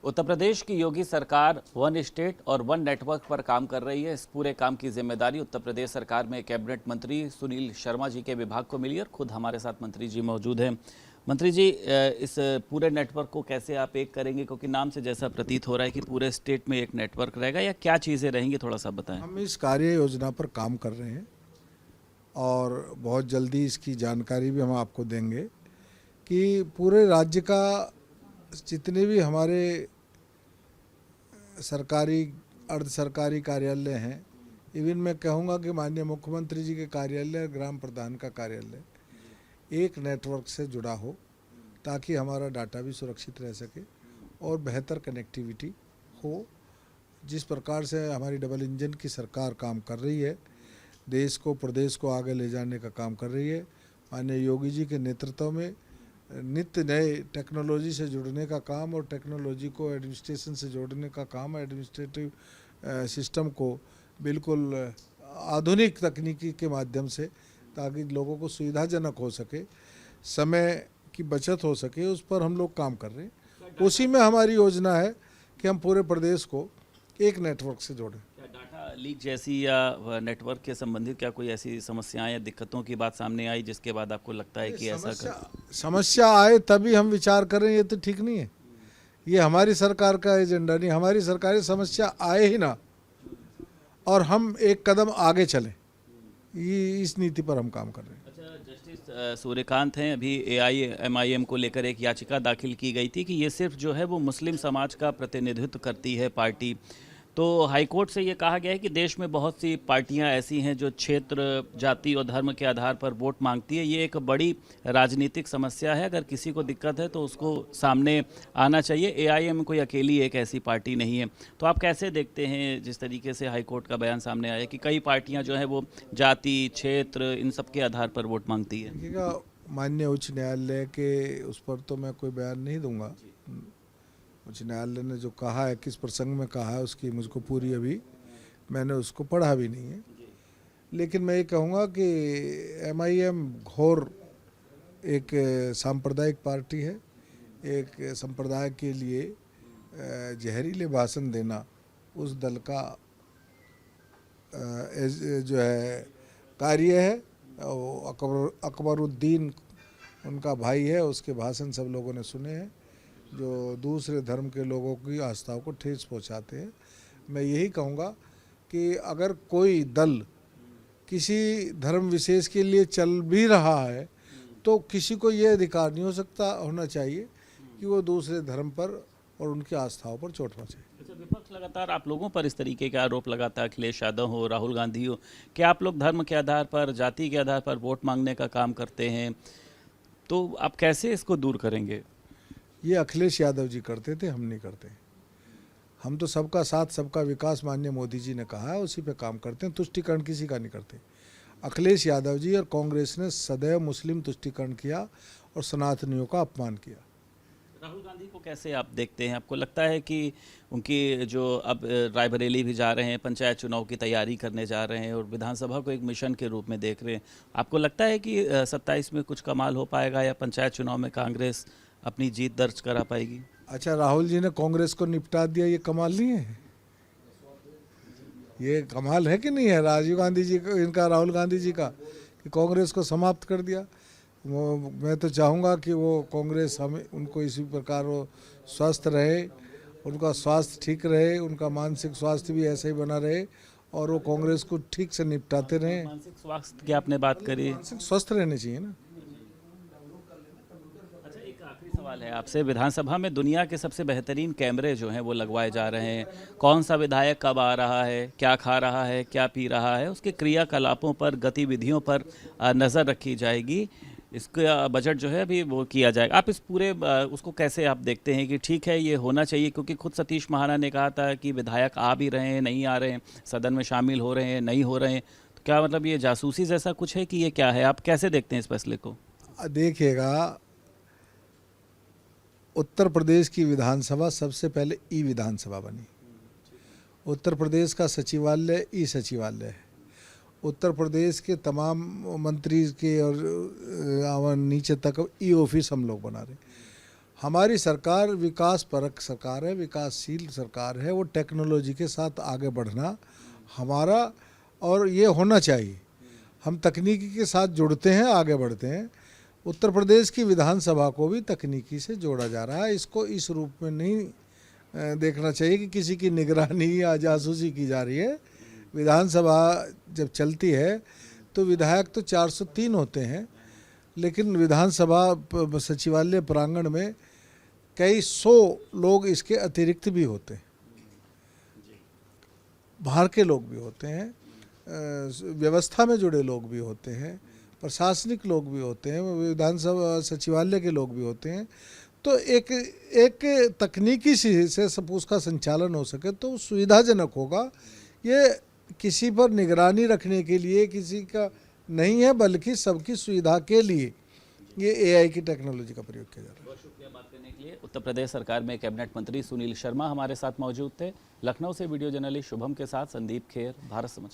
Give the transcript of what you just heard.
उत्तर प्रदेश की योगी सरकार one state और वन नेटवर्क पर काम कर रही है। इस पूरे काम की जिम्मेदारी उत्तर प्रदेश सरकार में कैबिनेट मंत्री सुनील शर्मा जी के विभाग को मिली और खुद हमारे साथ मंत्री जी मौजूद हैं। मंत्री जी, इस पूरे नेटवर्क को कैसे आप एक करेंगे, क्योंकि नाम से जैसा प्रतीत हो रहा है कि पूरे स्टेट में एक नेटवर्क रहेगा, या क्या चीज़ें रहेंगी, थोड़ा सा बताएं। हम इस कार्य योजना पर काम कर रहे हैं और बहुत जल्दी इसकी जानकारी भी हम आपको देंगे कि पूरे राज्य का जितने भी हमारे सरकारी अर्ध सरकारी कार्यालय हैं, इवन मैं कहूँगा कि माननीय मुख्यमंत्री जी के कार्यालय और ग्राम प्रधान का कार्यालय एक नेटवर्क से जुड़ा हो, ताकि हमारा डाटा भी सुरक्षित रह सके और बेहतर कनेक्टिविटी हो। जिस प्रकार से हमारी डबल इंजन की सरकार काम कर रही है, देश को प्रदेश को आगे ले जाने का काम कर रही है, माननीय योगी जी के नेतृत्व में नित्य नए टेक्नोलॉजी से जुड़ने का काम और टेक्नोलॉजी को एडमिनिस्ट्रेशन से जोड़ने का काम, एडमिनिस्ट्रेटिव सिस्टम को बिल्कुल आधुनिक तकनीकी के माध्यम से, ताकि लोगों को सुविधाजनक हो सके, समय की बचत हो सके, उस पर हम लोग काम कर रहे हैं। उसी में हमारी योजना है कि हम पूरे प्रदेश को एक नेटवर्क से जोड़ें। डाटा लीक जैसी या नेटवर्क के संबंधित क्या कोई ऐसी समस्याएं या दिक्कतों की बात सामने आई जिसके बाद आपको लगता है कि ऐसा समस्या आए तभी हम विचार करें, ये तो ठीक नहीं है। ये हमारी सरकार का एजेंडा नहीं, हमारी सरकारी समस्या आए ही ना और हम एक कदम आगे चलें, ये इस नीति पर हम काम कर रहे हैं। अच्छा, जस्टिस सूर्यकांत हैं, अभी AIMIM को लेकर एक याचिका दाखिल की गई थी कि ये सिर्फ जो है वो मुस्लिम समाज का प्रतिनिधित्व करती है पार्टी। तो हाईकोर्ट से ये कहा गया है कि देश में बहुत सी पार्टियां ऐसी हैं जो क्षेत्र, जाति और धर्म के आधार पर वोट मांगती है। ये एक बड़ी राजनीतिक समस्या है, अगर किसी को दिक्कत है तो उसको सामने आना चाहिए। AIM कोई अकेली एक ऐसी पार्टी नहीं है। तो आप कैसे देखते हैं जिस तरीके से हाईकोर्ट का बयान सामने आया कि कई पार्टियां जो है वो जाति, क्षेत्र, इन सब के आधार पर वोट मांगती है? देखिएगा, माननीय उच्च न्यायालय के उस पर तो मैं कोई बयान नहीं दूंगा। उच्च न्यायालय ने जो कहा है, किस प्रसंग में कहा है, उसकी मुझको पूरी अभी मैंने उसको पढ़ा भी नहीं है। लेकिन मैं ये कहूँगा कि MIM घोर एक सांप्रदायिक पार्टी है। एक संप्रदाय के लिए जहरीले भाषण देना उस दल का जो है कार्य है। अकबरुद्दीन उनका भाई है, उसके भाषण सब लोगों ने सुने हैं, जो दूसरे धर्म के लोगों की आस्थाओं को ठेस पहुंचाते हैं। मैं यही कहूँगा कि अगर कोई दल किसी धर्म विशेष के लिए चल भी रहा है तो किसी को ये अधिकार नहीं हो सकता होना चाहिए कि वो दूसरे धर्म पर और उनकी आस्थाओं पर चोट पहुँचाए। अच्छा, विपक्ष लगातार आप लोगों पर इस तरीके के आरोप लगाता है, अखिलेश यादव हो, राहुल गांधी हो, कि आप लोग धर्म के आधार पर, जाति के आधार पर वोट मांगने का काम करते हैं। तो आप कैसे इसको दूर करेंगे? ये अखिलेश यादव जी करते थे, हम नहीं करते। हम तो सबका साथ सबका विकास माननीय मोदी जी ने कहा है, उसी पे काम करते हैं। तुष्टीकरण किसी का नहीं करते। अखिलेश यादव जी और कांग्रेस ने सदैव मुस्लिम तुष्टीकरण किया और सनातनियों का अपमान किया। राहुल गांधी को कैसे आप देखते हैं? आपको लगता है कि उनकी जो अब रायबरेली भी जा रहे हैं, पंचायत चुनाव की तैयारी करने जा रहे हैं और विधानसभा को एक मिशन के रूप में देख रहे हैं, आपको लगता है कि 27 में कुछ कमाल हो पाएगा या पंचायत चुनाव में कांग्रेस अपनी जीत दर्ज करा पाएगी? अच्छा, राहुल जी ने कांग्रेस को निपटा दिया, ये कमाल नहीं है? ये कमाल है कि नहीं है राजीव गांधी जी का, इनका, राहुल गांधी जी का, कि कांग्रेस को समाप्त कर दिया? मैं तो चाहूँगा कि वो कांग्रेस हमें उनको इसी प्रकार वो स्वस्थ रहे, उनका स्वास्थ्य ठीक रहे, उनका मानसिक स्वास्थ्य भी ऐसे ही बना रहे और वो कांग्रेस को ठीक से निपटाते रहे। मानसिक स्वास्थ्य की आपने बात करी, मानसिक स्वस्थ रहने चाहिए ना। अच्छा, एक आखिरी सवाल है आपसे। विधानसभा में दुनिया के सबसे बेहतरीन कैमरे जो हैं वो लगवाए जा रहे हैं। कौन सा विधायक कब आ रहा है, क्या खा रहा है, क्या पी रहा है, उसके क्रियाकलापों पर, गतिविधियों पर नज़र रखी जाएगी। इसका बजट जो है अभी वो किया जाएगा। आप इस पूरे उसको कैसे आप देखते हैं कि ठीक है ये होना चाहिए? क्योंकि खुद सतीश महाना ने कहा था कि विधायक आ भी रहे हैं, नहीं आ रहे हैं, सदन में शामिल हो रहे हैं, नहीं हो रहे हैं। तो क्या मतलब ये जासूसी जैसा कुछ है कि ये क्या है? आप कैसे देखते हैं इस फैसले को? देखिएगा, उत्तर प्रदेश की विधानसभा सबसे पहले ई विधानसभा बनी। उत्तर प्रदेश का सचिवालय ई सचिवालय है। उत्तर प्रदेश के तमाम मंत्री के और नीचे तक ई ऑफिस हम लोग बना रहे। हमारी सरकार विकास परक सरकार है, विकासशील सरकार है। वो टेक्नोलॉजी के साथ आगे बढ़ना हमारा, और ये होना चाहिए। हम तकनीकी के साथ जुड़ते हैं, आगे बढ़ते हैं। उत्तर प्रदेश की विधानसभा को भी तकनीकी से जोड़ा जा रहा है। इसको इस रूप में नहीं देखना चाहिए कि किसी की निगरानी या जासूसी की जा रही है। विधानसभा जब चलती है तो विधायक तो 403 होते हैं, लेकिन विधानसभा सचिवालय प्रांगण में कई 100 लोग इसके अतिरिक्त भी होते हैं, बाहर के लोग भी होते हैं, व्यवस्था में जुड़े लोग भी होते हैं, प्रशासनिक लोग भी होते हैं, विधानसभा सचिवालय के लोग भी होते हैं। तो एक तकनीकी से सब उसका संचालन हो सके तो सुविधाजनक होगा। ये किसी पर निगरानी रखने के लिए किसी का नहीं है, बल्कि सबकी सुविधा के लिए ये एआई की टेक्नोलॉजी का प्रयोग किया जा रहा है। बहुत शुक्रिया बात करने के लिए। उत्तर प्रदेश सरकार में कैबिनेट मंत्री सुनील शर्मा हमारे साथ मौजूद थे। लखनऊ से वीडियो जर्नलिस्ट शुभम के साथ संदीप खेर, भारत समाचार।